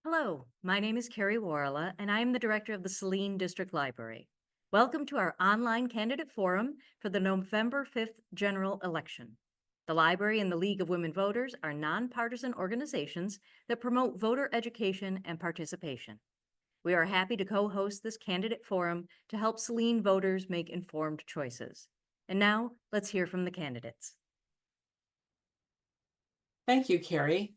Hello, my name is Carrie Warla, and I am the director of the Saline District Library. Welcome to our online candidate forum for the November 5th general election. The library and the League of Women Voters are nonpartisan organizations that promote voter education and participation. We are happy to co-host this candidate forum to help Saline voters make informed choices. And now, let's hear from the candidates. Thank you, Carrie.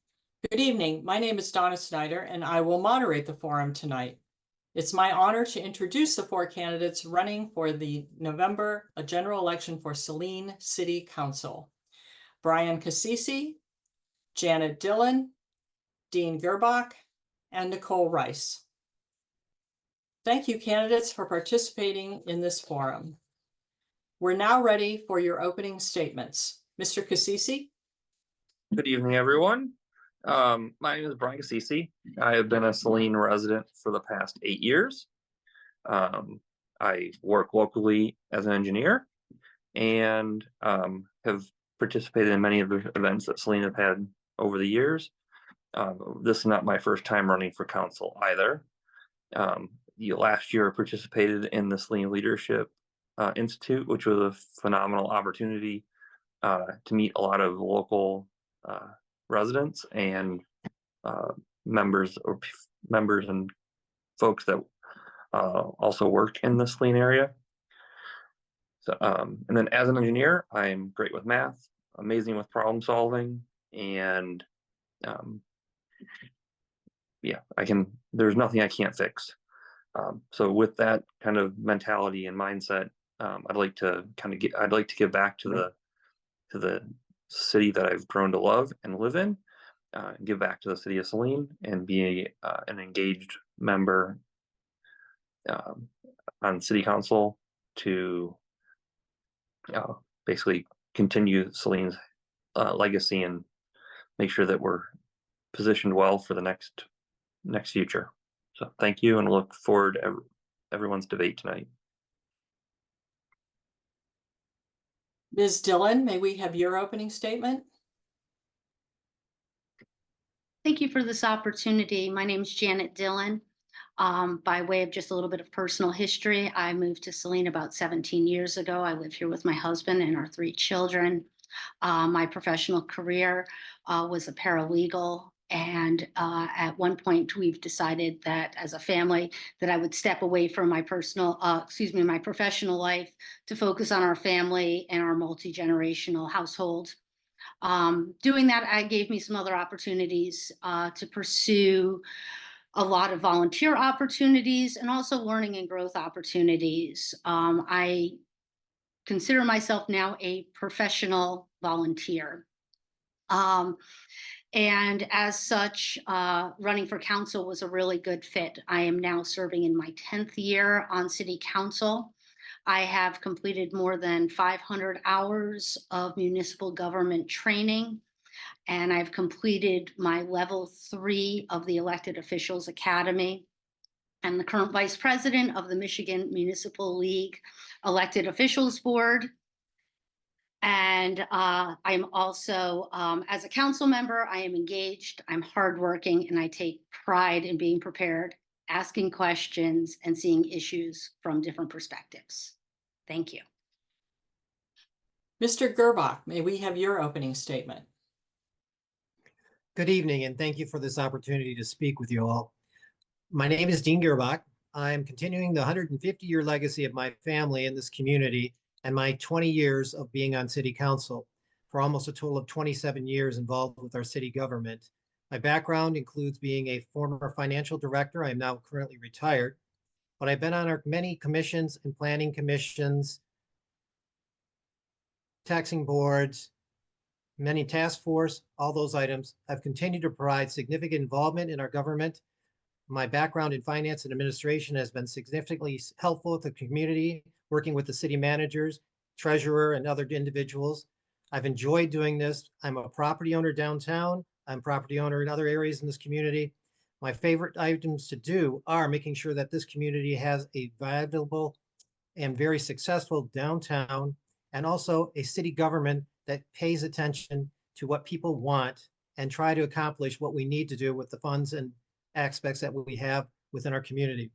Good evening. My name is Donna Snyder, and I will moderate the forum tonight. It's my honor to introduce the four candidates running for the November general election for Saline City Council: Brian Cassise, Janet Dillon, Dean Girbach, and Nicole Rice. Thank you, candidates, for participating in this forum. We're now ready for your opening statements. Mr. Cassise? Good evening, everyone. My name is Brian Cassise. I have been a Saline resident for the past 8 years. I work locally as an engineer and have participated in many of the events that Saline have had over the years. This is not my first time running for council either. Last year I participated in the Saline Leadership Institute, which was a phenomenal opportunity to meet a lot of local residents and members and folks that also work in the Saline area. So, and then as an engineer, I'm great with math, amazing with problem solving, and yeah, there's nothing I can't fix. So with that kind of mentality and mindset, I'd like to give back to the city that I've grown to love and live in, give back to the city of Saline, and be an engaged member on city council to basically continue Saline's legacy and make sure that we're positioned well for the next future. So thank you, and look forward to everyone's debate tonight. Ms. Dillon, may we have your opening statement? Thank you for this opportunity. My name is Janet Dillon. By way of just a little bit of personal history, I moved to Saline about 17 years ago. I live here with my husband and our 3 children. My professional career was a paralegal. And at one point, we've decided that as a family that I would step away from my my professional life to focus on our family and our multi-generational household. Doing that, I gave me some other opportunities to pursue a lot of volunteer opportunities and also learning and growth opportunities. I consider myself now a professional volunteer. And as such, running for council was a really good fit. I am now serving in my 10th year on city council. I have completed more than 500 hours of municipal government training, and I've completed my level 3 of the Elected Officials Academy. I'm the current vice president of the Michigan Municipal League Elected Officials Board. And I'm also, as a council member, I am engaged, I'm hardworking, and I take pride in being prepared, asking questions, and seeing issues from different perspectives. Thank you. Mr. Girbach, may we have your opening statement? Good evening, and thank you for this opportunity to speak with you all. My name is Dean Girbach. I'm continuing the 150-year legacy of my family in this community and my 20 years of being on city council, for almost a total of 27 years involved with our city government. My background includes being a former financial director. I am now currently retired, but I've been on our many commissions and planning commissions, taxing boards, many task force, all those items. I've continued to provide significant involvement in our government. My background in finance and administration has been significantly helpful with the community, working with the city managers, treasurer, and other individuals. I've enjoyed doing this. I'm a property owner downtown. I'm a property owner in other areas in this community. My favorite items to do are making sure that this community has a viable and very successful downtown, and also a city government that pays attention to what people want and try to accomplish what we need to do with the funds and aspects that we have within our community.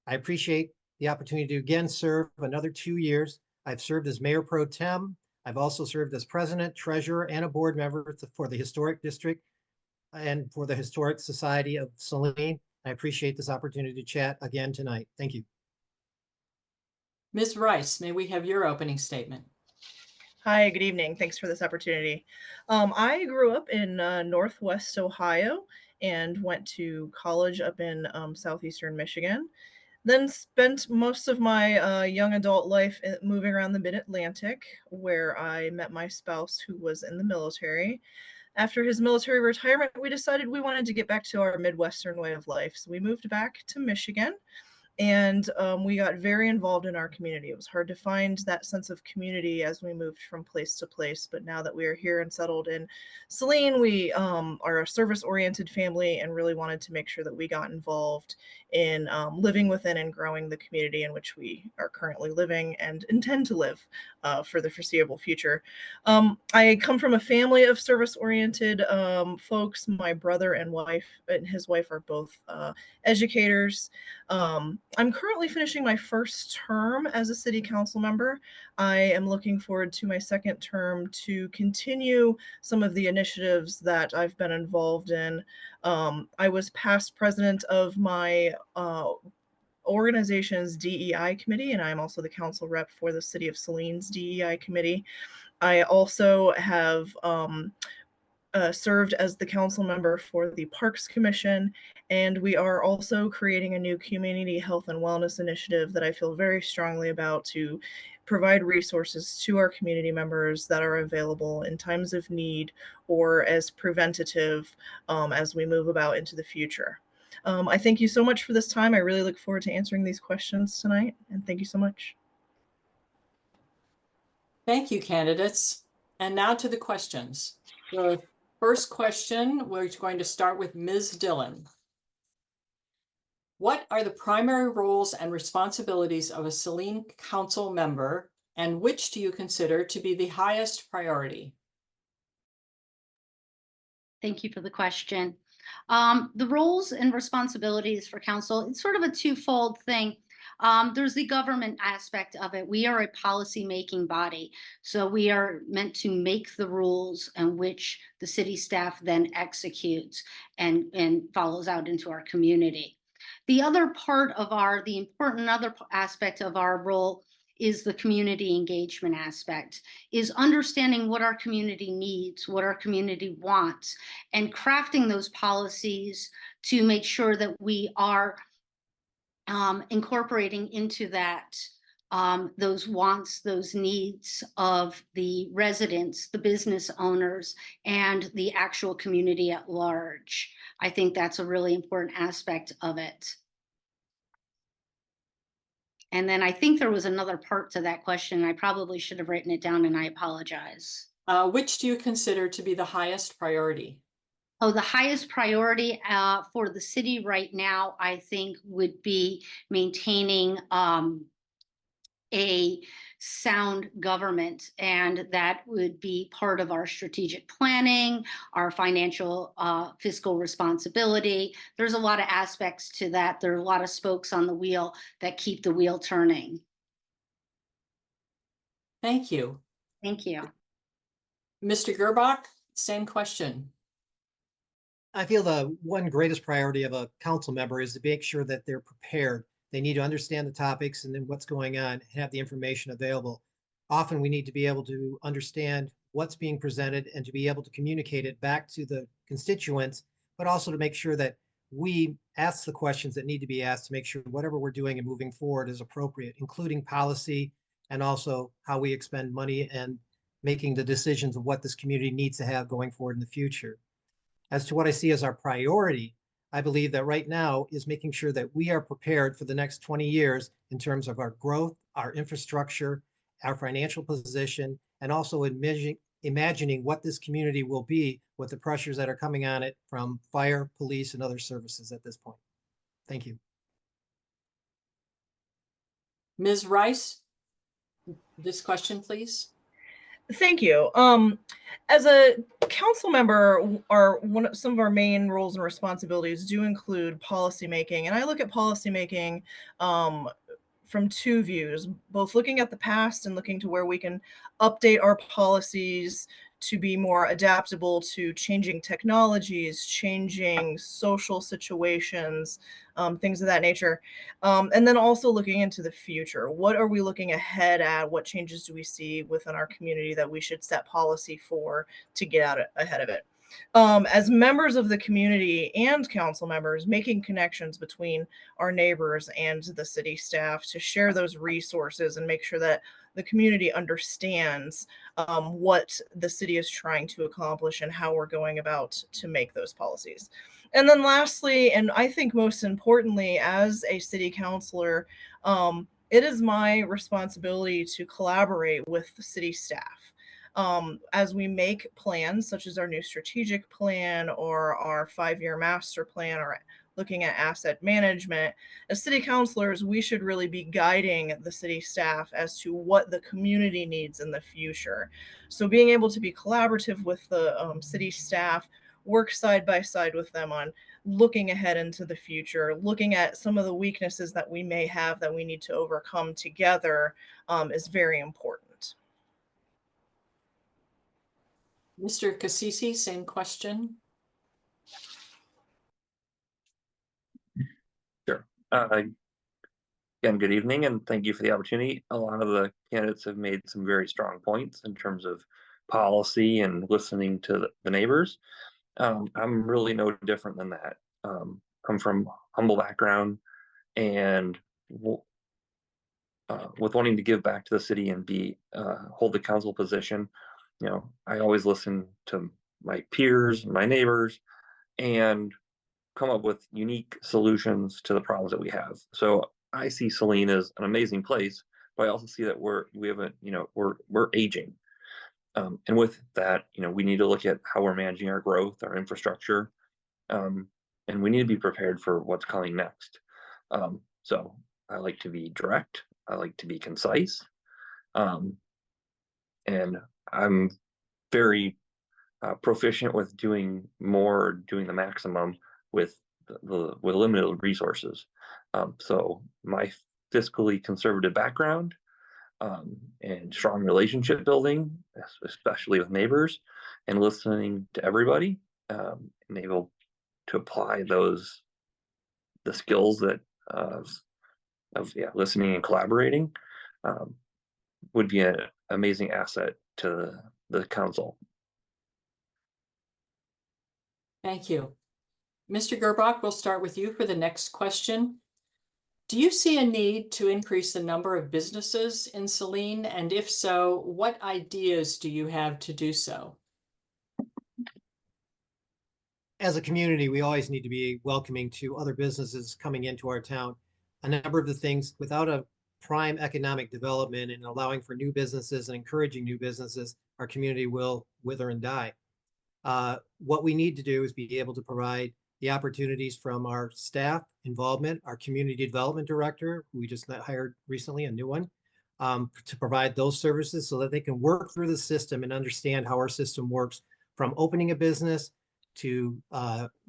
I appreciate the opportunity to again serve another 2 years. I've served as Mayor Pro Tem. I've also served as President, Treasurer, and a board member for the Historic District and for the Historic Society of Saline. I appreciate this opportunity to chat again tonight. Thank you. Ms. Rice, may we have your opening statement? Hi, good evening. Thanks for this opportunity. I grew up in Northwest Ohio and went to college up in Southeastern Michigan. Then spent most of my young adult life moving around the Mid-Atlantic, where I met my spouse who was in the military. After his military retirement, we decided we wanted to get back to our Midwestern way of life. So we moved back to Michigan. And we got very involved in our community. It was hard to find that sense of community as we moved from place to place. But now that we are here and settled in Saline, we are a service-oriented family and really wanted to make sure that we got involved in living within and growing the community in which we are currently living and intend to live for the foreseeable future. I come from a family of service-oriented folks. My brother and his wife are both educators. I'm currently finishing my first term as a city council member. I am looking forward to my second term to continue some of the initiatives that I've been involved in. I was past president of my organization's DEI committee, and I'm also the council rep for the City of Saline's DEI committee. I also have served as the council member for the Parks Commission, and we are also creating a new community health and wellness initiative that I feel very strongly about to provide resources to our community members that are available in times of need or as preventative as we move about into the future. I thank you so much for this time. I really look forward to answering these questions tonight, and thank you so much. Thank you, candidates. And now to the questions. The first question, we're going to start with Ms. Dillon. What are the primary roles and responsibilities of a Saline Council member, and which do you consider to be the highest priority? Thank you for the question. The roles and responsibilities for council, it's sort of a twofold thing. There's the government aspect of it. We are a policy-making body, so we are meant to make the rules in which the city staff then executes and follows out into our community. The other part of the important other aspect of our role is the community engagement aspect, is understanding what our community needs, what our community wants, and crafting those policies to make sure that we are incorporating into that those wants, those needs of the residents, the business owners, and the actual community at large. I think that's a really important aspect of it. And then I think there was another part to that question. I probably should have written it down, and I apologize. Which do you consider to be the highest priority? Oh, the highest priority for the city right now, I think, would be maintaining a sound government, and that would be part of our strategic planning, our financial fiscal responsibility. There's a lot of aspects to that. There are a lot of spokes on the wheel that keep the wheel turning. Thank you. Thank you. Mr. Girbach, same question. I feel the one greatest priority of a council member is to make sure that they're prepared. They need to understand the topics and then what's going on and have the information available. Often we need to be able to understand what's being presented and to be able to communicate it back to the constituents, but also to make sure that we ask the questions that need to be asked to make sure whatever we're doing and moving forward is appropriate, including policy and also how we expend money and making the decisions of what this community needs to have going forward in the future. As to what I see as our priority, I believe that right now is making sure that we are prepared for the next 20 years in terms of our growth, our infrastructure, our financial position, and also imagining what this community will be with the pressures that are coming on it from fire, police, and other services at this point. Thank you. Ms. Rice, this question, please. Thank you. As a council member, some of our main roles and responsibilities do include policymaking, and I look at policymaking um, from two views, both looking at the past and looking to where we can update our policies to be more adaptable to changing technologies, changing social situations, things of that nature. And then also looking into the future. What are we looking ahead at? What changes do we see within our community that we should set policy for to get out ahead of it? As members of the community and council members, making connections between our neighbors and the city staff to share those resources and make sure that the community understands what the city is trying to accomplish and how we're going about to make those policies. And then lastly, and I think most importantly, as a city councilor, it is my responsibility to collaborate with the city staff as we make plans such as our new strategic plan or our 5-year master plan or looking at asset management. As city councilors, we should really be guiding the city staff as to what the community needs in the future. So being able to be collaborative with the city staff, work side by side with them on looking ahead into the future, looking at some of the weaknesses that we may have that we need to overcome together is very important. Mr. Cassise, same question. Sure. Again, good evening, and thank you for the opportunity. A lot of the candidates have made some very strong points in terms of policy and listening to the neighbors. I'm really no different than that. Come from humble background, and with wanting to give back to the city and be hold the council position, I always listen to my peers, my neighbors, and come up with unique solutions to the problems that we have. So I see Saline as an amazing place, but I also see that we're aging. And with that, we need to look at how we're managing our growth, our infrastructure, and we need to be prepared for what's coming next. So I like to be direct. I like to be concise, and I'm very proficient with doing more, doing the maximum with with limited resources. So my fiscally conservative background and strong relationship building, especially with neighbors, and listening to everybody, and able to apply the skills that listening and collaborating would be an amazing asset to the council. Thank you. Mr. Girbach, we'll start with you for the next question. Do you see a need to increase the number of businesses in Saline? And if so, what ideas do you have to do so? As a community, we always need to be welcoming to other businesses coming into our town. A number of the things, without a prime economic development and allowing for new businesses and encouraging new businesses, our community will wither and die. What we need to do is be able to provide the opportunities from our staff involvement, our community development director, who we just hired recently, a new one, to provide those services so that they can work through the system and understand how our system works, from opening a business to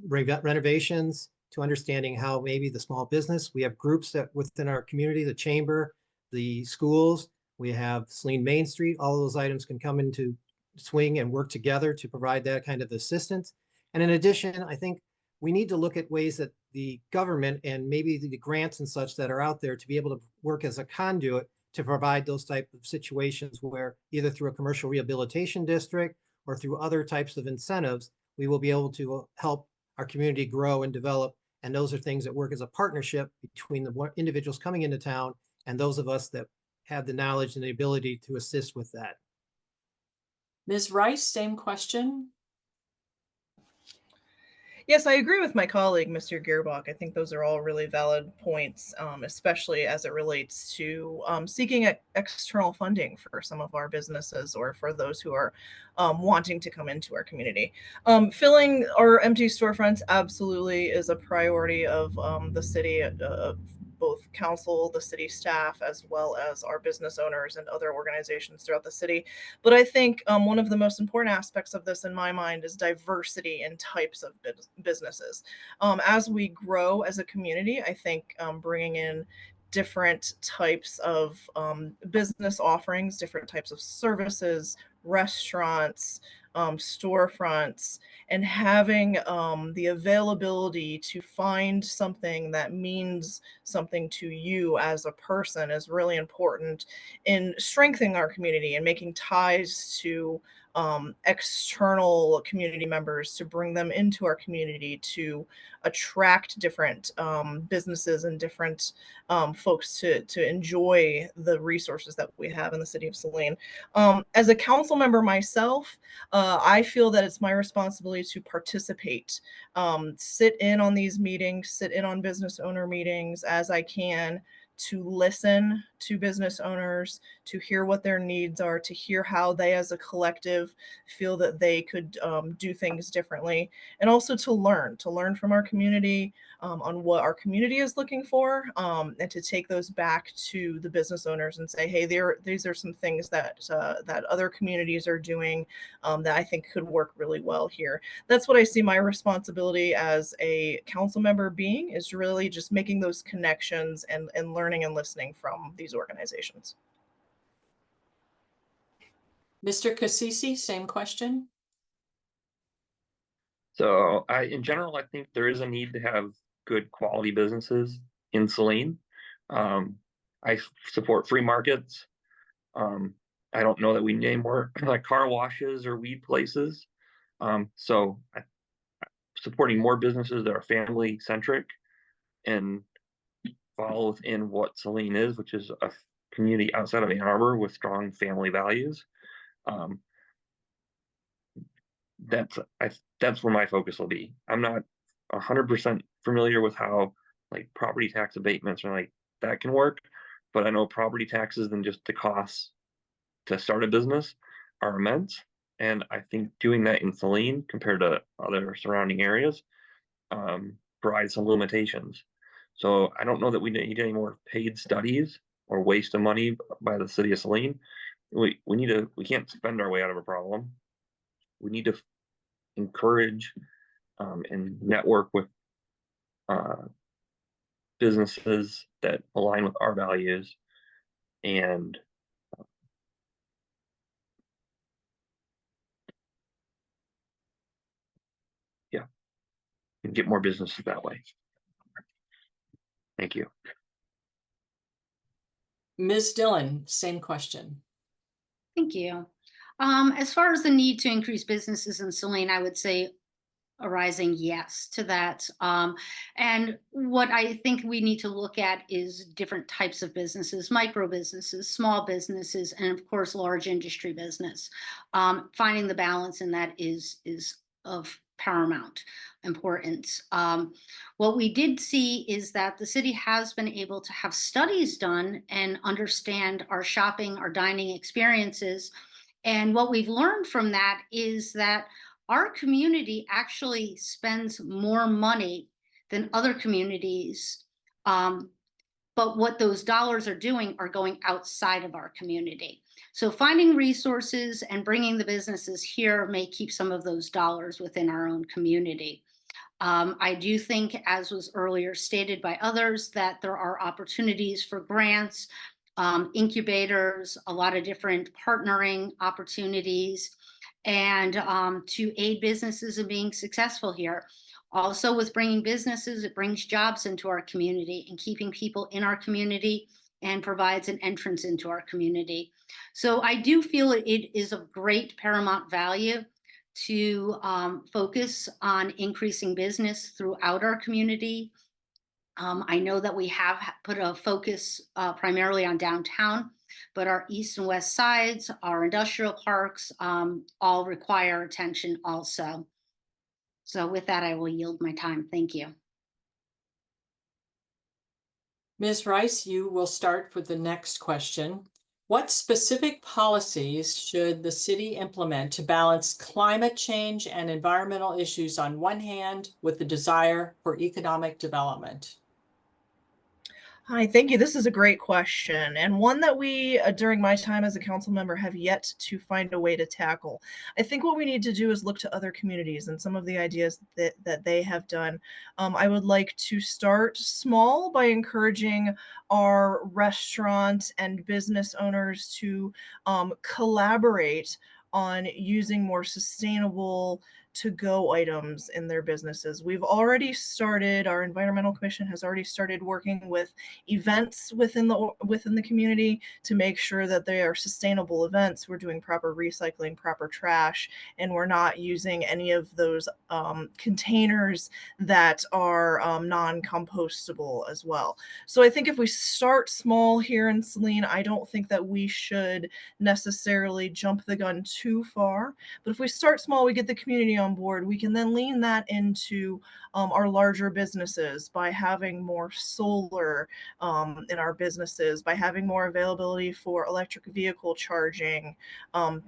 renovations, to understanding how maybe the small business. We have groups that within our community, the chamber, the schools, we have Saline Main Street, all of those items can come into swing and work together to provide that kind of assistance. And in addition, I think we need to look at ways that the government and maybe the grants and such that are out there to be able to work as a conduit to provide those type of situations where either through a commercial rehabilitation district or through other types of incentives, we will be able to help our community grow and develop. And those are things that work as a partnership between the individuals coming into town and those of us that have the knowledge and the ability to assist with that. Ms. Rice, same question. Yes, I agree with my colleague, Mr. Girbach. I think those are all really valid points, especially as it relates to seeking external funding for some of our businesses or for those who are wanting to come into our community. Filling our empty storefronts absolutely is a priority of the city both council, the city staff, as well as our business owners and other organizations throughout the city. But I think one of the most important aspects of this in my mind is diversity in types of businesses. As we grow as a community, I think bringing in different types of business offerings, different types of services, restaurants, storefronts, and having the availability to find something that means something to you as a person is really important in strengthening our community and making ties to external community members, to bring them into our community, to attract different businesses and different folks to enjoy the resources that we have in the city of Saline. As a council member myself, I feel that it's my responsibility to participate, sit in on these meetings, sit in on business owner meetings as I can, to listen to business owners, to hear what their needs are, to hear how they as a collective feel that they could do things differently, and also to learn from our community on what our community is looking for, and to take those back to the business owners and say, hey, these are some things that that other communities are doing that I think could work really well here. That's what I see my responsibility as a council member being, is really just making those connections and learning and listening from these organizations. Mr. Cassise, same question. So in general, I think there is a need to have good quality businesses in Saline. I support free markets. I don't know that we need any more like car washes or weed places. So supporting more businesses that are family centric and fall within what Saline is, which is a community outside of Ann Arbor with strong family values. That's where my focus will be. I'm not 100% familiar with how like property tax abatements or like that can work, but I know property taxes and just the costs to start a business are immense. And I think doing that in Saline compared to other surrounding areas provides some limitations. So I don't know that we need any more paid studies or waste of money by the city of Saline. We can't spend our way out of a problem. We need to encourage and network with businesses that align with our values and and get more businesses that way. Thank you. Ms. Dillon, same question. Thank you. As far as the need to increase businesses in Saline, I would say a rising yes to that. And what I think we need to look at is different types of businesses, micro businesses, small businesses, and of course, large industry business. Finding the balance in that is of paramount importance. What we did see is that the city has been able to have studies done and understand our shopping, our dining experiences. And what we've learned from that is that our community actually spends more money than other communities. But what those dollars are doing are going outside of our community. So finding resources and bringing the businesses here may keep some of those dollars within our own community. I do think, as was earlier stated by others, that there are opportunities for grants, incubators, a lot of different partnering opportunities, and to aid businesses in being successful here. Also, with bringing businesses, it brings jobs into our community and keeping people in our community and provides an entrance into our community. So I do feel it is of great paramount value to focus on increasing business throughout our community. I know that we have put a focus primarily on downtown, but our east and west sides, our industrial parks, all require attention also. So with that, I will yield my time. Thank you. Ms. Rice, you will start with the next question. What specific policies should the city implement to balance climate change and environmental issues on one hand with the desire for economic development? Hi, thank you. This is a great question, and one that we, during my time as a council member, have yet to find a way to tackle. I think what we need to do is look to other communities and some of the ideas that they have done. I would like to start small by encouraging our restaurant and business owners to collaborate on using more sustainable to-go items in their businesses. We've already started, our environmental commission has already started working with events within the community to make sure that they are sustainable events. We're doing proper recycling, proper trash, and we're not using any of those containers that are non-compostable as well. So I think if we start small here in Saline, I don't think that we should necessarily jump the gun too far. But if we start small, we get the community on board, we can then lean that into our larger businesses by having more solar in our businesses, by having more availability for electric vehicle charging,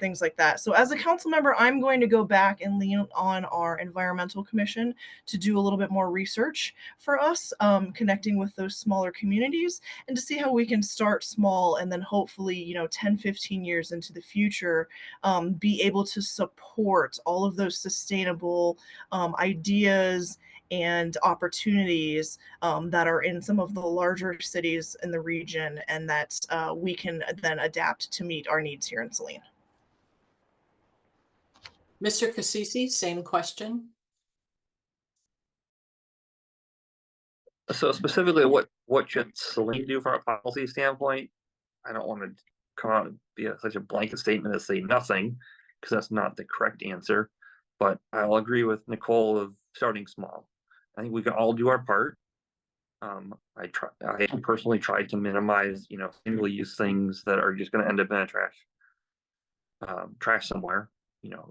things like that. So as a council member, I'm going to go back and lean on our environmental commission to do a little bit more research for us, connecting with those smaller communities, and to see how we can start small and then hopefully, 10, 15 years into the future, be able to support all of those sustainable ideas and opportunities that are in some of the larger cities in the region, and that we can then adapt to meet our needs here in Saline. Mr. Cassisi, same question. So specifically, what should Saline do from a policy standpoint? I don't want to come out and be such a blanket statement to say nothing, because that's not the correct answer. But I'll agree with Nicole of starting small. I think we can all do our part. I personally tried to minimize, single-use things that are just going to end up in a trash somewhere.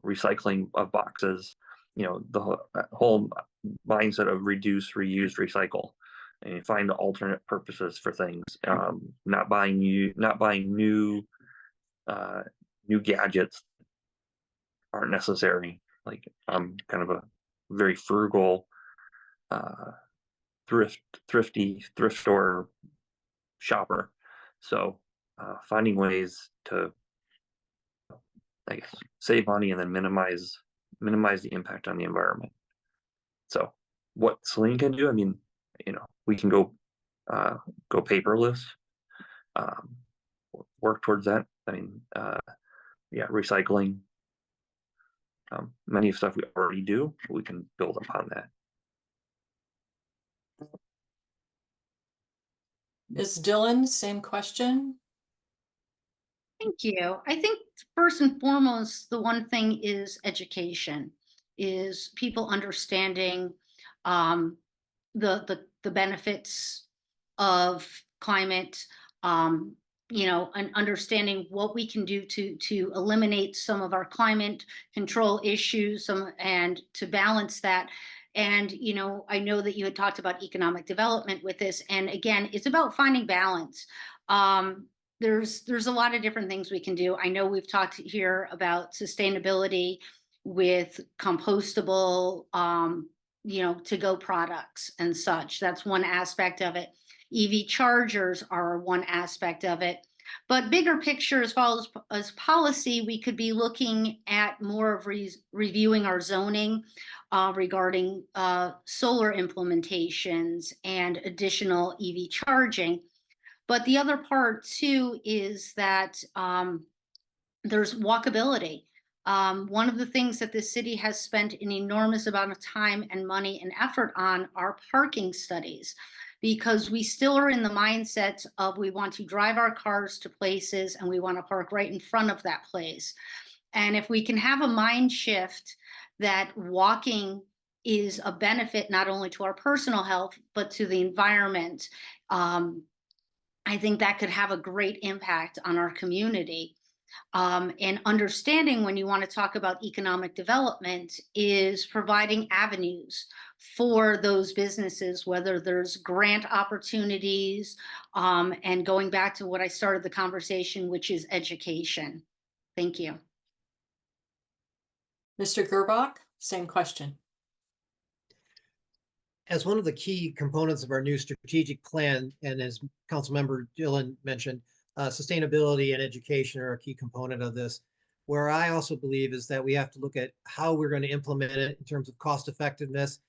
Recycling of boxes. The whole mindset of reduce, reuse, recycle, and find alternate purposes for things. Not buying new gadgets aren't necessary. Like, I'm kind of a very frugal, thrift store shopper. So finding ways to, I guess, save money and then minimize the impact on the environment. So what Saline can do, I mean, we can go paperless, work towards that. I mean, recycling, many of stuff we already do, we can build upon that. Ms. Dillon, same question. Thank you. I think first and foremost, the one thing is education, is people understanding the benefits of climate, and understanding what we can do to eliminate some of our climate control issues, and to balance that. And I know that you had talked about economic development with this, and again, it's about finding balance. There's a lot of different things we can do. I know we've talked here about sustainability with compostable, to-go products and such. That's one aspect of it. EV chargers are one aspect of it. But bigger picture, as far as policy, we could be looking at more of reviewing our zoning regarding solar implementations and additional EV charging. But the other part too is that there's walkability. One of the things that the city has spent an enormous amount of time and money and effort on are parking studies, because we still are in the mindset of we want to drive our cars to places and we want to park right in front of that place. And if we can have a mind shift that walking is a benefit not only to our personal health, but to the environment, I think that could have a great impact on our community. And understanding, when you want to talk about economic development, is providing avenues for those businesses, whether there's grant opportunities, and going back to what I started the conversation, which is education. Thank you. Mr. Girbach, same question. As one of the key components of our new strategic plan, and as Councilmember Dillon mentioned, sustainability and education are a key component of this. Where I also believe is that we have to look at how we're going to implement it in terms of cost effectiveness,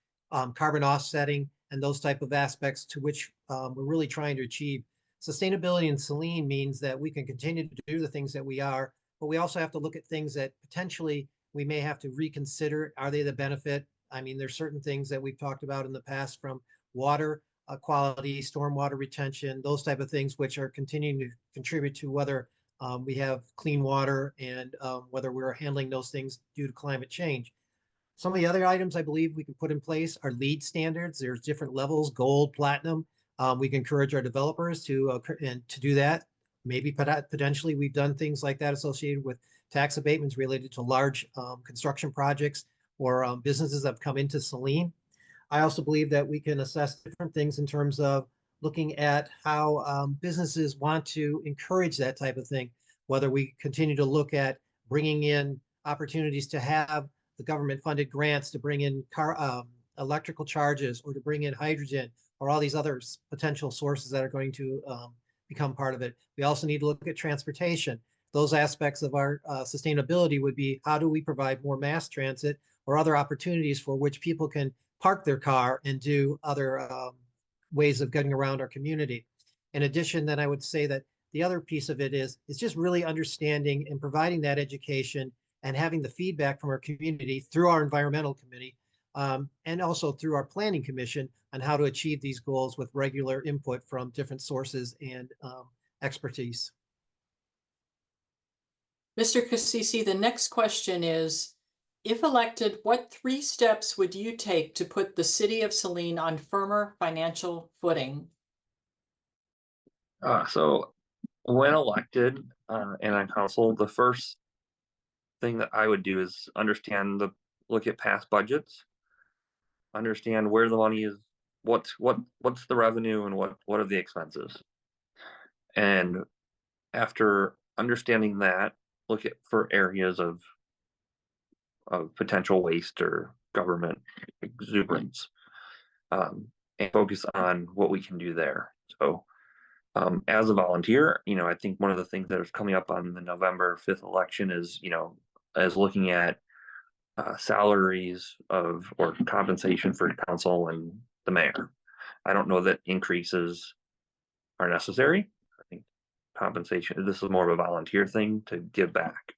carbon offsetting, and those type of aspects to which we're really trying to achieve. Sustainability in Saline means that we can continue to do the things that we are, but we also have to look at things that potentially we may have to reconsider. Are they the benefit? I mean, there's certain things that we've talked about in the past, from water quality, stormwater retention, those type of things, which are continuing to contribute to whether we have clean water and whether we're handling those things due to climate change. Some of the other items I believe we can put in place are LEED standards. There's different levels, gold, platinum. We can encourage our developers to do that. Maybe potentially we've done things like that associated with tax abatements related to large construction projects or businesses that have come into Saline. I also believe that we can assess different things in terms of looking at how businesses want to encourage that type of thing, whether we continue to look at bringing in opportunities to have the government funded grants to bring in electrical charges, or to bring in hydrogen, or all these other potential sources that are going to become part of it. We also need to look at transportation. Those aspects of our sustainability would be, how do we provide more mass transit or other opportunities for which people can park their car and do other ways of getting around our community. In addition, then I would say that the other piece of it is just really understanding and providing that education and having the feedback from our community through our environmental committee and also through our planning commission on how to achieve these goals with regular input from different sources and expertise. Mr. Cassise, the next question is, if elected, what 3 steps would you take to put the city of Saline on firmer financial footing? So when elected and on council, the first thing that I would do is look at past budgets, understand where the money is, what's the revenue, and what are the expenses. And after understanding that, look for areas of potential waste or government exuberance, and focus on what we can do there. So as a volunteer, I think one of the things that is coming up on the November 5th election is, as looking at salaries or compensation for council and the mayor. I don't know that increases are necessary. I think compensation, this is more of a volunteer thing to give back.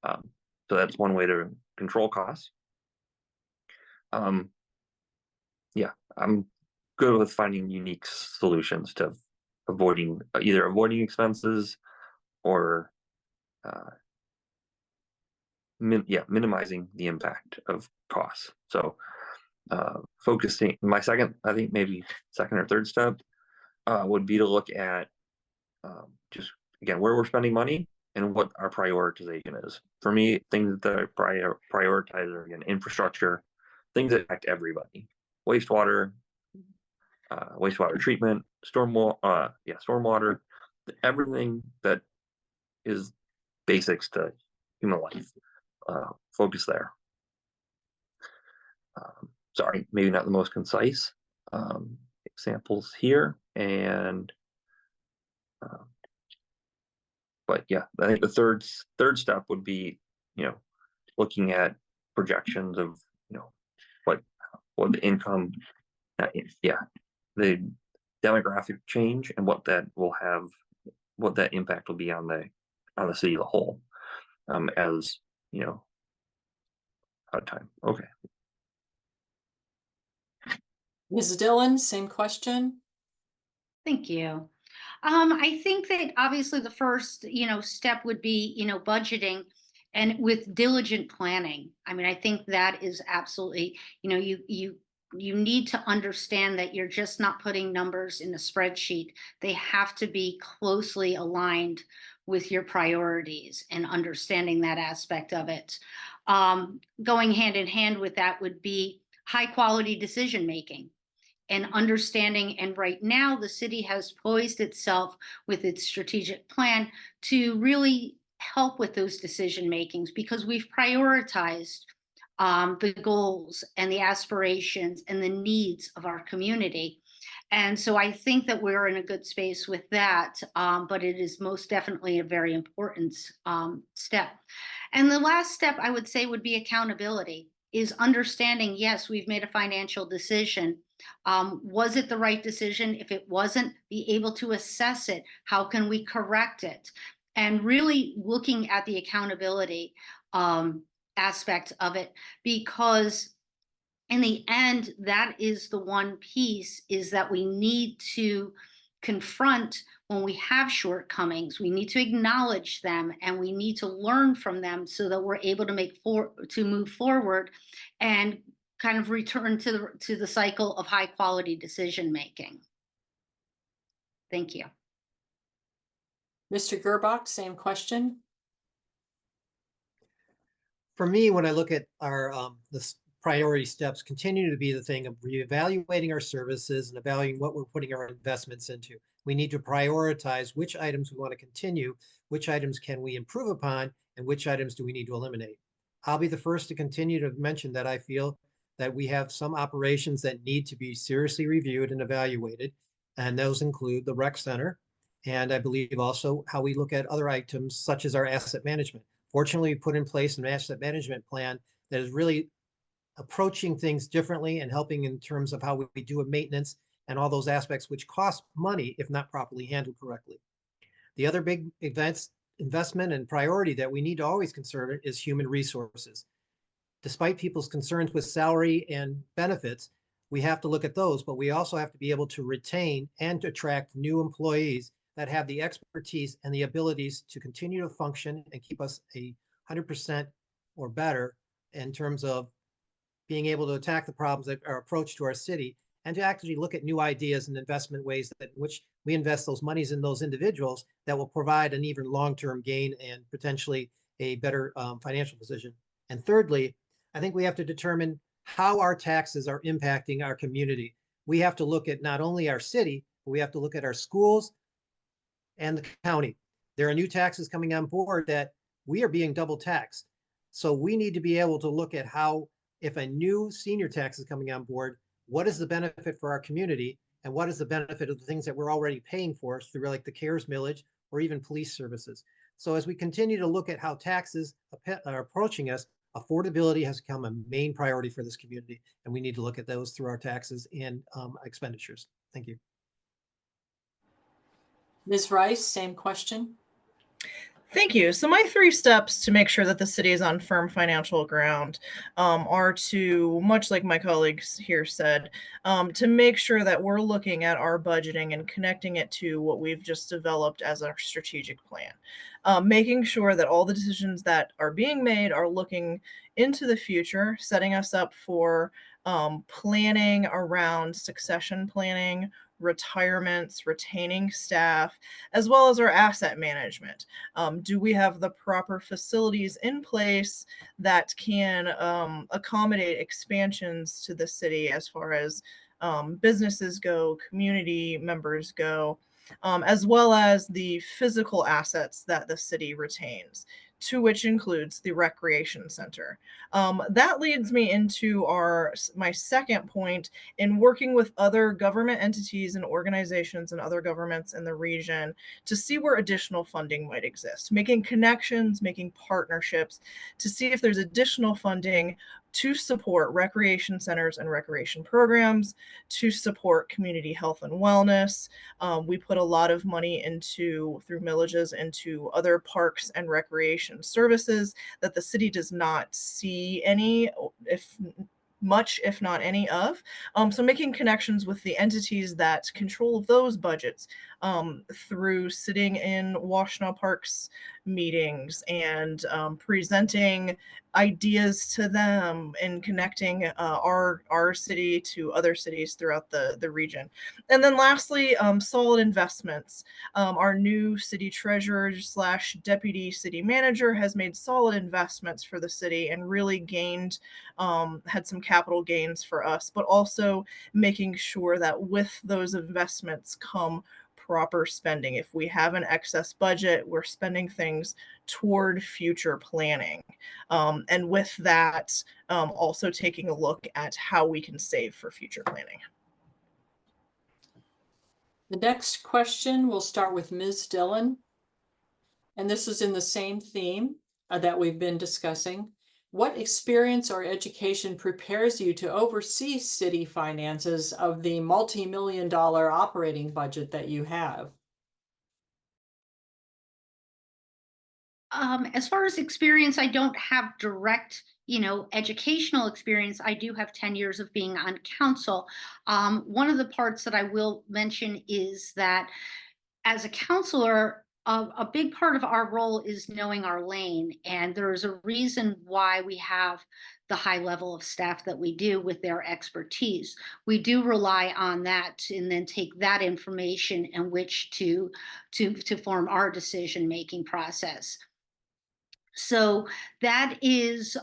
So that's one way to control costs. Yeah, I'm good with finding unique solutions to either avoiding expenses or minimizing the impact of costs. So focusing, my second, I think maybe second or third step would be to look at just, again, where we're spending money and what our prioritization is. For me, things that I prioritize are, again, infrastructure, things that affect everybody: wastewater, wastewater treatment, stormwater, everything that is basics to human life. Focus there. Sorry, maybe not the most concise examples here, but yeah, I think the third step would be, looking at projections of, what the income, the demographic change and what that impact will be on the city as a whole. As out of time. Okay. Ms. Dillon, same question. Thank you. I think that obviously the first, step would be, budgeting and with diligent planning. I mean, I think that is absolutely, you need to understand that you're just not putting numbers in a spreadsheet. They have to be closely aligned with your priorities, and understanding that aspect of it. Going hand in hand with that would be high quality decision making and understanding. And right now the city has poised itself with its strategic plan to really help with those decision makings, because we've prioritized the goals and the aspirations and the needs of our community. And so I think that we're in a good space with that, but it is most definitely a very important step. And the last step I would say would be accountability, is understanding, yes, we've made a financial decision. Was it the right decision? If it wasn't, be able to assess it. How can we correct it? And really looking at the accountability aspect of it, because in the end, that is the one piece, is that we need to confront when we have shortcomings. We need to acknowledge them, and we need to learn from them so that we're able to move forward and kind of return to the cycle of high quality decision making. Thank you. Mr. Girbach, same question. For me, when I look at our the priority steps, continue to be the thing of reevaluating our services and evaluating what we're putting our investments into. We need to prioritize which items we want to continue, which items can we improve upon, and which items do we need to eliminate. I'll be the first to continue to mention that I feel that we have some operations that need to be seriously reviewed and evaluated, and those include the rec center, and I believe also how we look at other items such as our asset management. Fortunately, we put in place an asset management plan that is really approaching things differently and helping in terms of how we do a maintenance and all those aspects, which cost money if not properly handled correctly. The other big investment and priority that we need to always consider is human resources. Despite people's concerns with salary and benefits, we have to look at those, but we also have to be able to retain and attract new employees that have the expertise and the abilities to continue to function and keep us 100% or better in terms of being able to attack the problems that are approach to our city, and to actually look at new ideas and investment ways that which we invest those monies in those individuals that will provide an even long-term gain and potentially a better financial position. And thirdly, I think we have to determine how our taxes are impacting our community. We have to look at not only our city, but we have to look at our schools and the county. There are new taxes coming on board that we are being double taxed. So we need to be able to look at how, if a new senior tax is coming on board, what is the benefit for our community, and what is the benefit of the things that we're already paying for through like the CARES millage or even police services. So as we continue to look at how taxes are approaching us, affordability has become a main priority for this community, and we need to look at those through our taxes and expenditures. Thank you. Ms. Rice, same question. Thank you. So my 3 steps to make sure that the city is on firm financial ground are to, much like my colleagues here said, to make sure that we're looking at our budgeting and connecting it to what we've just developed as our strategic plan. Making sure that all the decisions that are being made are looking into the future, setting us up for planning around succession planning, retirements, retaining staff, as well as our asset management. Do we have the proper facilities in place that can accommodate expansions to the city as far as businesses go, community members go, as well as the physical assets that the city retains, to which includes the recreation center. That leads me into my second point in working with other government entities and organizations and other governments in the region to see where additional funding might exist, making connections, making partnerships to see if there's additional funding to support recreation centers and recreation programs, to support community health and wellness. We put a lot of money through millages, into other parks and recreation services that the city does not see any, if not any of. So making connections with the entities that control those budgets through sitting in Washtenaw Park's meetings and presenting ideas to them and connecting our city to other cities throughout the region. And then lastly, solid investments. Our new city treasurer / deputy city manager has made solid investments for the city and really had some capital gains for us, but also making sure that with those investments come proper spending. If we have an excess budget, we're spending things toward future planning. And with that, also taking a look at how we can save for future planning. The next question will start with Ms. Dillon. And this is in the same theme that we've been discussing. What experience or education prepares you to oversee city finances of the multi-million-dollar operating budget that you have? As far as experience, I don't have direct, educational experience. I do have 10 years of being on council. One of the parts that I will mention is that as a counselor, a big part of our role is knowing our lane. And there's a reason why we have the high level of staff that we do with their expertise. We do rely on that and then take that information in which to form our decision-making process. So that is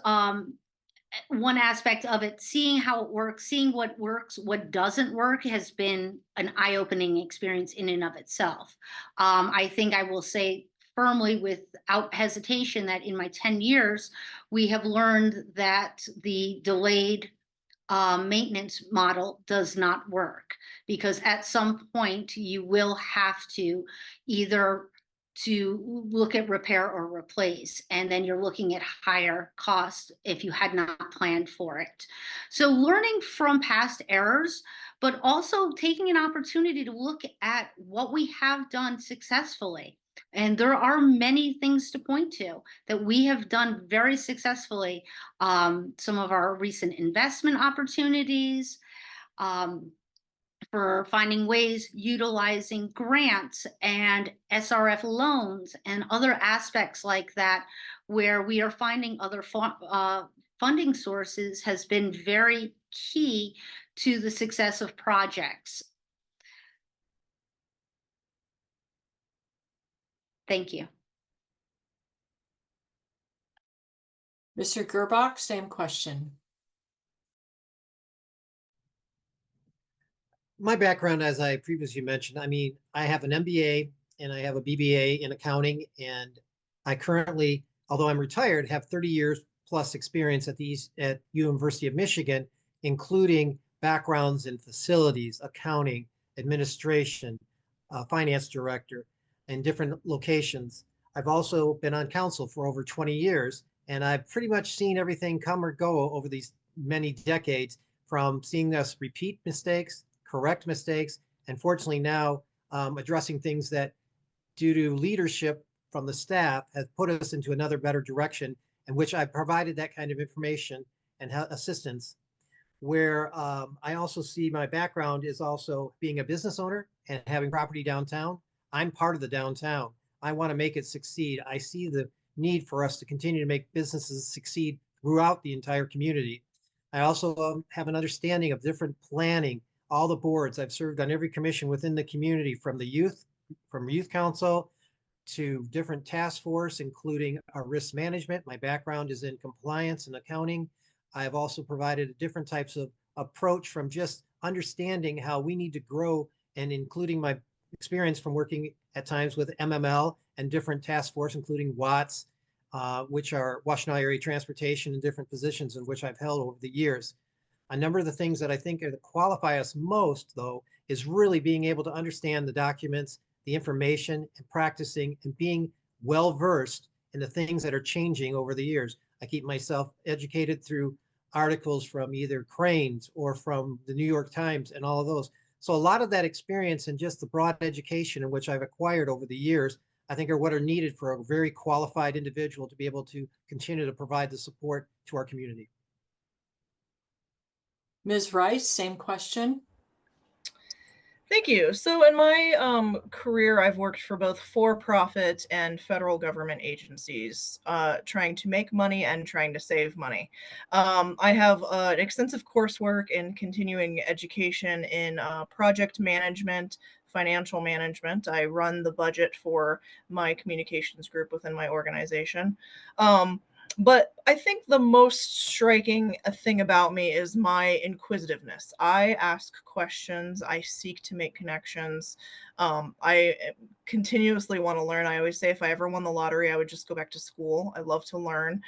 one aspect of it. Seeing how it works, seeing what works, what doesn't work has been an eye-opening experience in and of itself. I think I will say firmly without hesitation that in my 10 years, we have learned that the delayed maintenance model does not work, because at some point you will have to either to look at repair or replace, and then you're looking at higher costs if you had not planned for it. So learning from past errors, but also taking an opportunity to look at what we have done successfully. And there are many things to point to that we have done very successfully. Some of our recent investment opportunities, for finding ways utilizing grants and SRF loans and other aspects like that, where we are finding other funding sources, has been very key to the success of projects. Thank you. Mr. Girbach, same question. My background, as I previously mentioned, I have an MBA and I have a BBA in accounting, and I currently, although I'm retired, have 30 years plus experience at University of Michigan, including backgrounds in facilities, accounting, administration, finance director, in different locations. I've also been on council for over 20 years, and I've pretty much seen everything come or go over these many decades, from seeing us repeat mistakes, correct mistakes, and fortunately now addressing things that, due to leadership from the staff, has put us into another better direction, in which I provided that kind of information and assistance. Where I also see my background is also being a business owner and having property downtown. I'm part of the downtown. I want to make it succeed. I see the need for us to continue to make businesses succeed throughout the entire community. I also have an understanding of different planning, all the boards. I've served on every commission within the community, from youth council to different task force, including our risk management. My background is in compliance and accounting. I have also provided different types of approach, from just understanding how we need to grow, and including my experience from working at times with MML and different task force, including WATS, which are Washtenaw Area Transportation, and different positions in which I've held over the years. A number of the things that I think qualify us most, though, is really being able to understand the documents, the information, and practicing and being well-versed in the things that are changing over the years. I keep myself educated through articles from either Cranes or from the New York Times and all of those. So a lot of that experience and just the broad education in which I've acquired over the years, I think, are what are needed for a very qualified individual to be able to continue to provide the support to our community. Ms. Rice, same question. Thank you. So in my career, I've worked for both for-profit and federal government agencies, trying to make money and trying to save money. I have extensive coursework in continuing education in project management, financial management. I run the budget for my communications group within my organization. But I think the most striking thing about me is my inquisitiveness. I ask questions, I seek to make connections. I continuously want to learn. I always say if I ever won the lottery, I would just go back to school. I love to learn.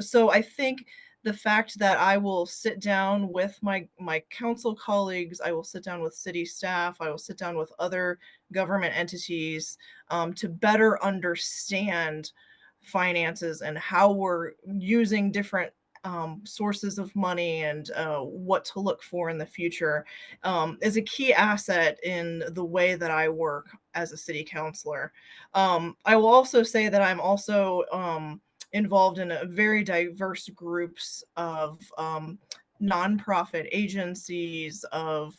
So I think the fact that I will sit down with my council colleagues, I will sit down with city staff, I will sit down with other government entities to better understand finances and how we're using different sources of money and what to look for in the future is a key asset in the way that I work as a city councilor. I will also say that I'm also involved in a very diverse groups of nonprofit agencies, of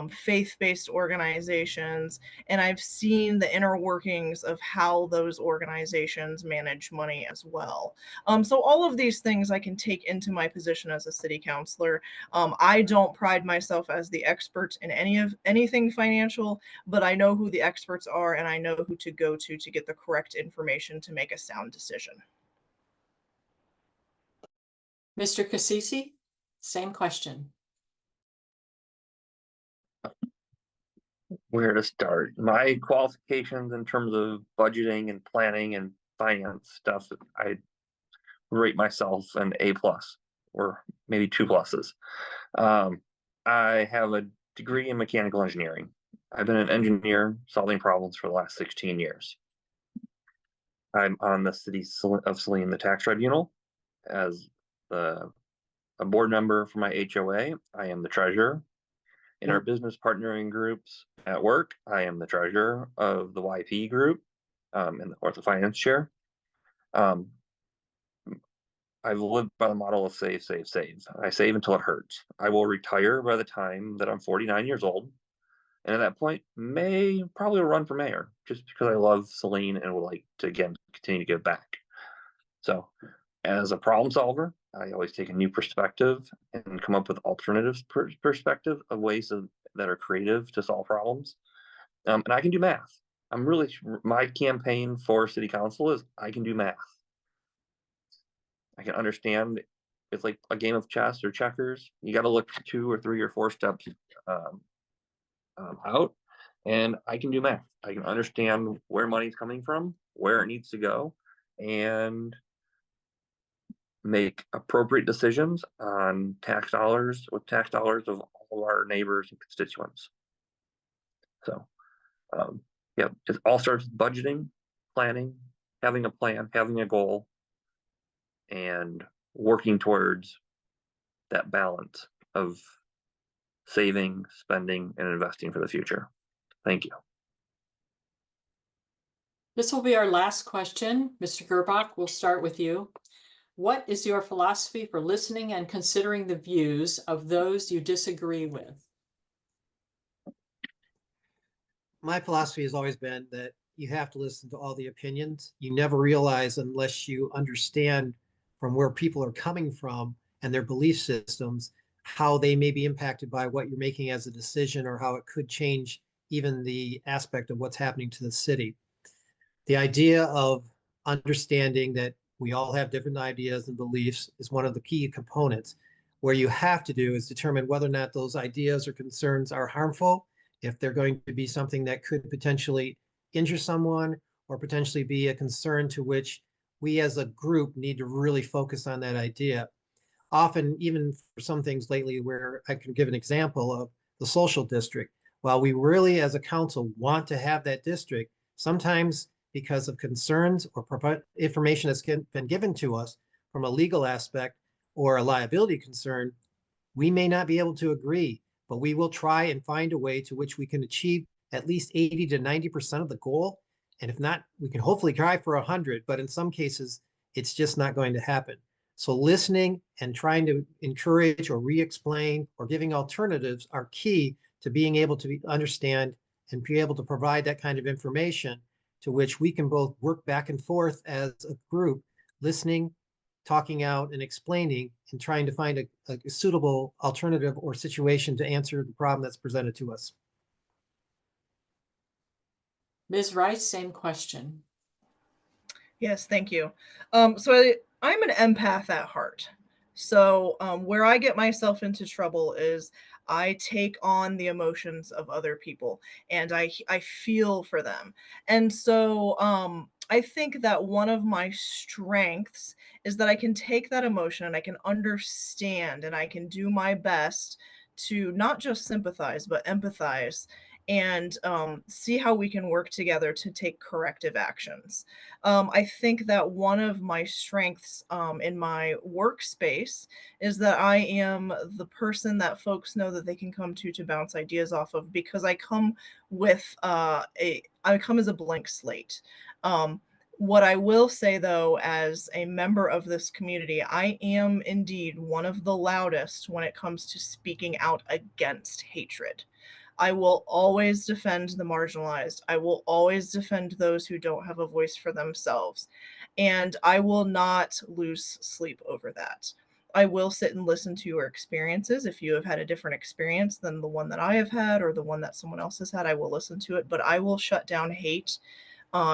faith-based organizations, and I've seen the inner workings of how those organizations manage money as well. So all of these things I can take into my position as a city councilor. I don't pride myself as the expert in anything financial, but I know who the experts are and I know who to go to get the correct information to make a sound decision. Mr. Cassise, same question. Where to start? My qualifications in terms of budgeting and planning and finance stuff, I rate myself an A plus or maybe 2 pluses. I have a degree in mechanical engineering. I've been an engineer solving problems for the last 16 years. I'm on the city of Saline, the tax tribunal, as a board member for my HOA. I am the treasurer. In our business partnering groups at work, I am the treasurer of the YP group and the ortho finance chair. I've lived by the model of save, save, save. I save until it hurts. I will retire by the time that I'm 49 years old. And at that point, may probably run for mayor just because I love Saline and would like to, again, continue to give back. So as a problem solver, I always take a new perspective and come up with alternatives perspective of ways that are creative to solve problems. And I can do math. My campaign for city council is I can do math. I can understand it's like a game of chess or checkers. You got to look 2 or 3 or 4 steps out, and I can do math. I can understand where money's coming from, where it needs to go, and make appropriate decisions on tax dollars with tax dollars of all our neighbors and constituents. So, yeah, it all starts with budgeting, planning, having a plan, having a goal, and working towards that balance of saving, spending, and investing for the future. Thank you. This will be our last question. Mr. Girbach, we'll start with you. What is your philosophy for listening and considering the views of those you disagree with? My philosophy has always been that you have to listen to all the opinions. You never realize unless you understand from where people are coming from and their belief systems, how they may be impacted by what you're making as a decision or how it could change even the aspect of what's happening to the city. The idea of understanding that we all have different ideas and beliefs is one of the key components. Where you have to do is determine whether or not those ideas or concerns are harmful, if they're going to be something that could potentially injure someone or potentially be a concern to which we as a group need to really focus on that idea. Often, even for some things lately, where I can give an example of the social district, while we really as a council want to have that district, sometimes because of concerns or information that's been given to us from a legal aspect or a liability concern, we may not be able to agree, but we will try and find a way to which we can achieve at least 80 to 90% of the goal. And if not, we can hopefully try for 100, but in some cases, it's just not going to happen. So listening and trying to encourage or re-explain or giving alternatives are key to being able to understand and be able to provide that kind of information to which we can both work back and forth as a group, listening, talking out and explaining and trying to find a suitable alternative or situation to answer the problem that's presented to us. Ms. Rice, same question. Yes, thank you. So I'm an empath at heart. So where I get myself into trouble is I take on the emotions of other people and I feel for them. And so I think that one of my strengths is that I can take that emotion and I can understand and I can do my best to not just sympathize but empathize and see how we can work together to take corrective actions. I think that one of my strengths in my workspace is that I am the person that folks know that they can come to bounce ideas off of because I come with I come as a blank slate. What I will say though, as a member of this community, I am indeed one of the loudest when it comes to speaking out against hatred. I will always defend the marginalized. I will always defend those who don't have a voice for themselves. And I will not lose sleep over that. I will sit and listen to your experiences. If you have had a different experience than the one that I have had or the one that someone else has had, I will listen to it, but I will shut down hate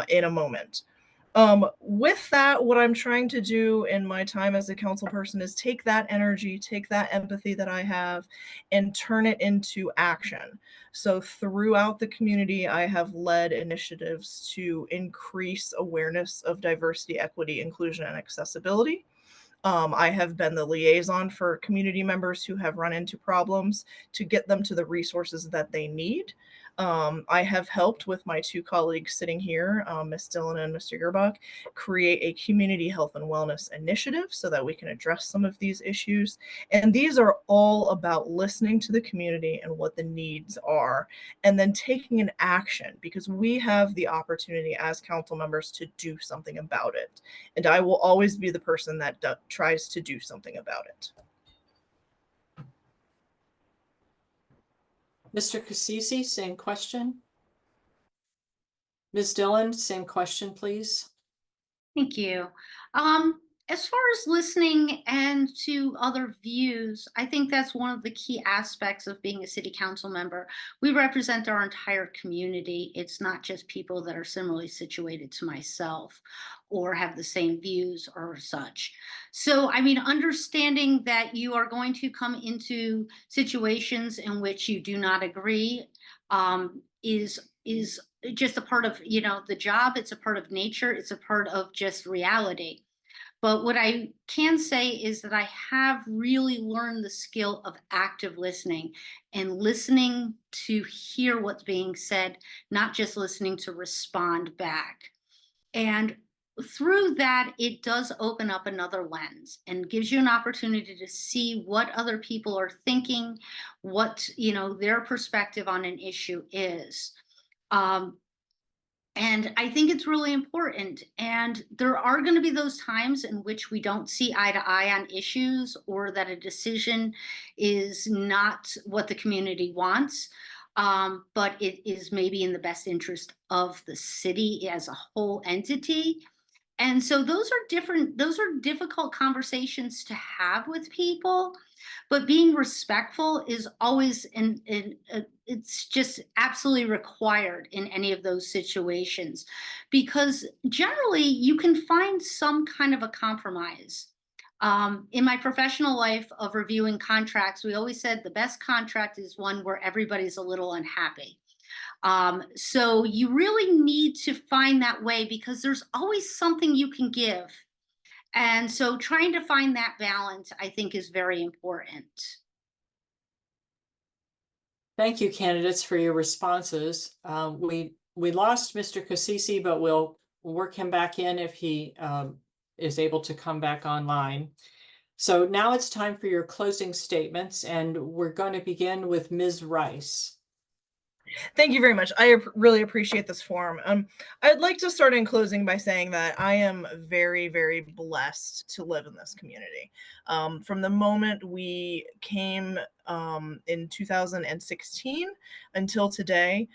in a moment. With that, what I'm trying to do in my time as a council person is take that energy, take that empathy that I have, and turn it into action. So throughout the community, I have led initiatives to increase awareness of diversity, equity, inclusion, and accessibility. I have been the liaison for community members who have run into problems to get them to the resources that they need. I have helped with my two colleagues sitting here, Ms. Dillon and Mr. Girbach, create a community health and wellness initiative so that we can address some of these issues. And these are all about listening to the community and what the needs are, and then taking an action because we have the opportunity as council members to do something about it. And I will always be the person that tries to do something about it. Mr. Cassisi, same question. Ms. Dillon, same question, please. Thank you. As far as listening and to other views, I think that's one of the key aspects of being a city council member. We represent our entire community. It's not just people that are similarly situated to myself or have the same views or such. So, I mean, understanding that you are going to come into situations in which you do not agree is just a part of the job. It's a part of nature. It's a part of just reality. But what I can say is that I have really learned the skill of active listening and listening to hear what's being said, not just listening to respond back. And through that, it does open up another lens and gives you an opportunity to see what other people are thinking, what their perspective on an issue is. And I think it's really important. And there are going to be those times in which we don't see eye to eye on issues or that a decision is not what the community wants. But it is maybe in the best interest of the city as a whole entity. And so those are difficult conversations to have with people, but being respectful is always it's just absolutely required in any of those situations, because generally you can find some kind of a compromise. In my professional life of reviewing contracts, we always said the best contract is one where everybody's a little unhappy. So you really need to find that way because there's always something you can give. And so trying to find that balance, I think, is very important. Thank you, candidates, for your responses. We lost Mr. Cassisi, but we'll work him back in if he is able to come back online. So now it's time for your closing statements, and we're going to begin with Ms. Rice. Thank you very much. I really appreciate this forum. I'd like to start in closing by saying that I am very, very blessed to live in this community. From the moment we came in 2016 until today,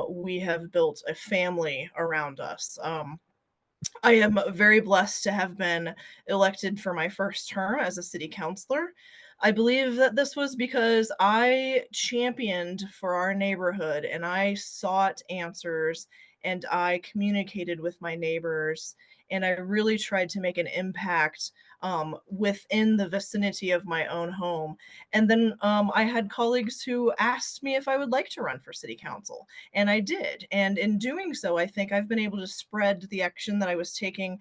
we have built a family around us. I am very blessed to have been elected for my first term as a city councilor. I believe that this was because I championed for our neighborhood and I sought answers and I communicated with my neighbors, and I really tried to make an impact within the vicinity of my own home. And then I had colleagues who asked me if I would like to run for city council, and I did. And in doing so, I think I've been able to spread the action that I was taking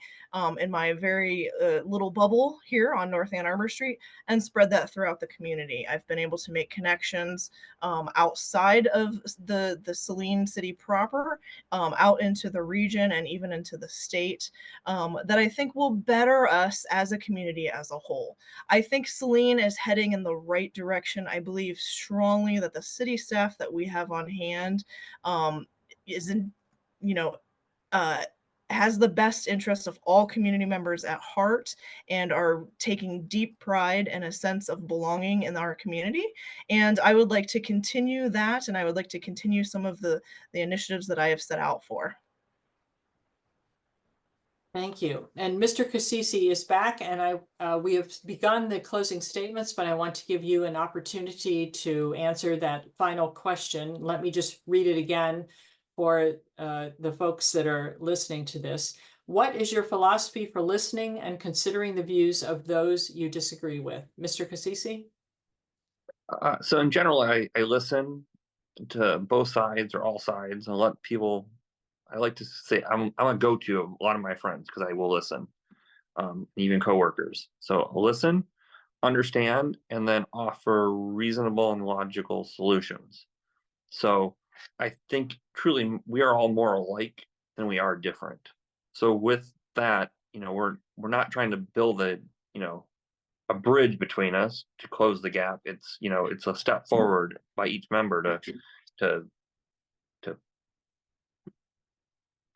in my very little bubble here on North Ann Arbor Street and spread that throughout the community. I've been able to make connections outside of the Saline City proper, out into the region and even into the state, that I think will better us as a community as a whole. I think Saline is heading in the right direction. I believe strongly that the city staff that we have on hand is in, you know, uh, has the best interests of all community members at heart and are taking deep pride and a sense of belonging in our community. And I would like to continue that, and I would like to continue some of the initiatives that I have set out for. Thank you. And Mr. Cassise is back, and we have begun the closing statements, but I want to give you an opportunity to answer that final question. Let me just read it again for the folks that are listening to this. What is your philosophy for listening and considering the views of those you disagree with? Mr. Cassise? So in general, I listen to both sides or all sides and let people. I like to say I'm a go-to of a lot of my friends because I will listen, even coworkers. So I'll listen, understand, and then offer reasonable and logical solutions. So I think truly we are all more alike than we are different. So with that, we're not trying to build a bridge between us to close the gap. It's a step forward by each member to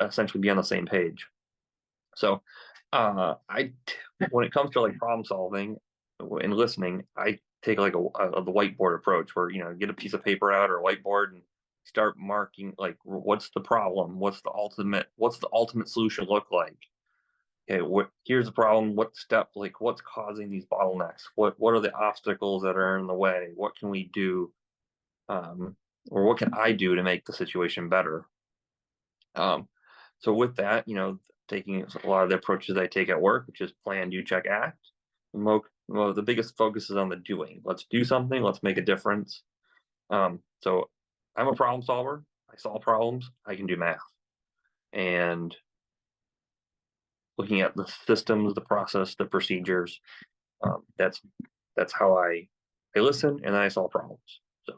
essentially be on the same page. So when it comes to like problem solving and listening, I take like the whiteboard approach where get a piece of paper out or a whiteboard and start marking like what's the problem, what's the ultimate solution look like. Okay, here's the problem, what step, like what's causing these bottlenecks, what are the obstacles that are in the way, what can we do, or what can I do to make the situation better. So with that, taking a lot of the approaches I take at work, which is plan, do, check, act. The biggest focus is on the doing. Let's do something. Let's make a difference. So I'm a problem solver. I solve problems. I can do math. And looking at the systems, the process, the procedures, that's how I listen and then I solve problems. So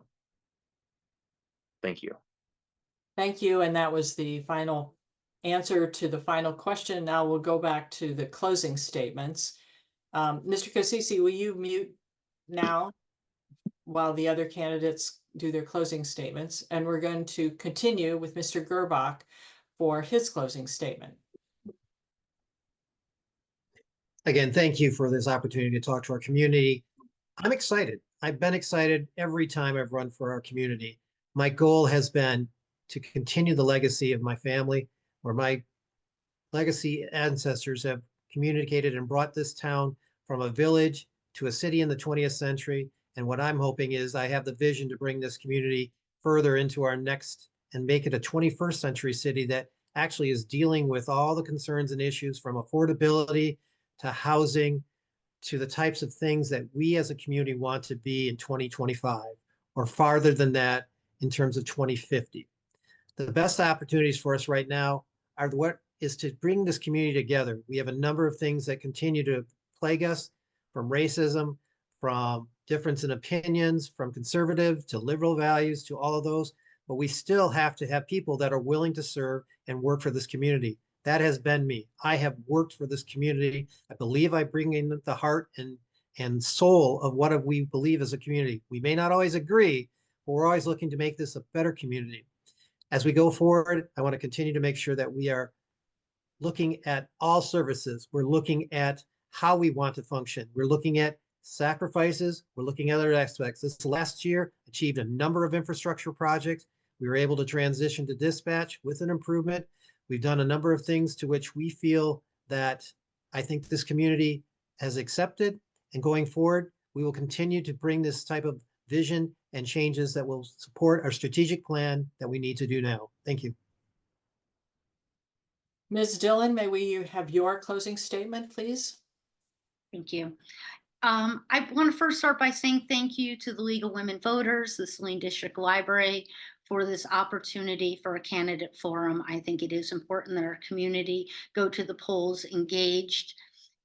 thank you. Thank you. And that was the final answer to the final question. Now we'll go back to the closing statements. Mr. Cassise, will you mute now while the other candidates do their closing statements? And we're going to continue with Mr. Girbach for his closing statement. Again, thank you for this opportunity to talk to our community. I'm excited. I've been excited every time I've run for our community. My goal has been to continue the legacy of my family, where my legacy ancestors have communicated and brought this town from a village to a city in the 20th century. And what I'm hoping is I have the vision to bring this community further into our next and make it a 21st century city that actually is dealing with all the concerns and issues from affordability to housing to the types of things that we as a community want to be in 2025 or farther than that in terms of 2050. The best opportunities for us right now are what is to bring this community together. We have a number of things that continue to plague us, from racism, from difference in opinions, from conservative to liberal values to all of those, but we still have to have people that are willing to serve and work for this community. That has been me. I have worked for this community. I believe I bring in the heart and soul of what we believe as a community. We may not always agree, but we're always looking to make this a better community. As we go forward, I want to continue to make sure that we are looking at all services. We're looking at how we want to function. We're looking at sacrifices. We're looking at other aspects. This last year achieved a number of infrastructure projects. We were able to transition to dispatch with an improvement. We've done a number of things to which we feel that I think this community has accepted, and going forward, we will continue to bring this type of vision and changes that will support our strategic plan that we need to do now. Thank you. Ms. Dillon, may we have your closing statement, please? Thank you. I want to first start by saying thank you to the League of Women Voters, the Saline District Library, for this opportunity for a candidate forum. I think it is important that our community go to the polls engaged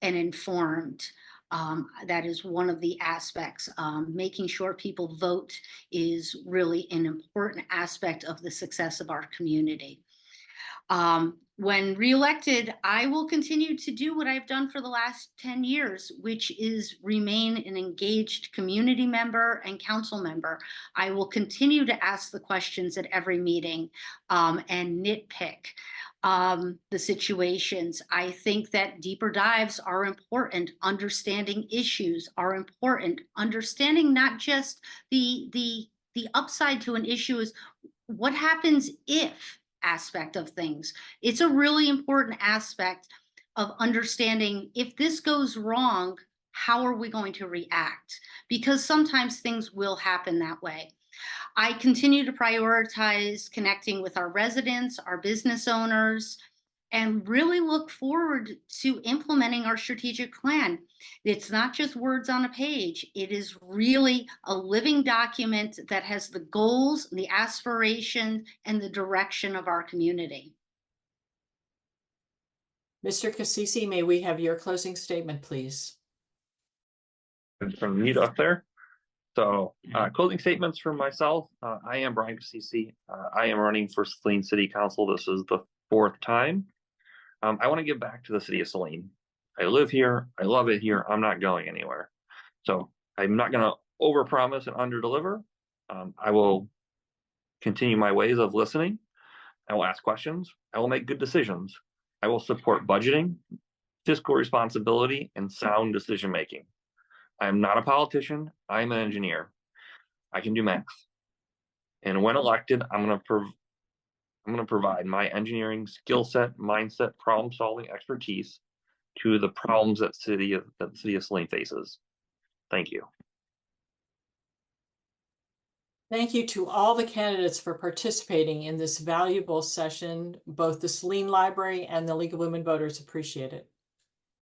and informed. That is one of the aspects. Making sure people vote is really an important aspect of the success of our community. When reelected, I will continue to do what I've done for the last 10 years, which is remain an engaged community member and council member. I will continue to ask the questions at every meeting and nitpick the situations. I think that deeper dives are important. Understanding issues are important. Understanding not just the upside to an issue is what happens if aspect of things. It's a really important aspect of understanding if this goes wrong, how are we going to react? Because sometimes things will happen that way. I continue to prioritize connecting with our residents, our business owners, and really look forward to implementing our strategic plan. It's not just words on a page. It is really a living document that has the goals, the aspirations, and the direction of our community. Mr. Cassise, may we have your closing statement, please? From mute up there. So closing statements from myself. I am Brian Cassise. I am running for Saline City Council. This is the 4th time. I want to give back to the city of Saline. I live here. I love it here. I'm not going anywhere. So I'm not going to overpromise and underdeliver. I will continue my ways of listening. I will ask questions. I will make good decisions. I will support budgeting, fiscal responsibility, and sound decision making. I am not a politician. I'm an engineer. I can do math. And when elected, I'm going to provide my engineering skill set, mindset, problem solving expertise to the problems that the city of Saline faces. Thank you. Thank you to all the candidates for participating in this valuable session. Both the Saline Library and the League of Women Voters appreciate it.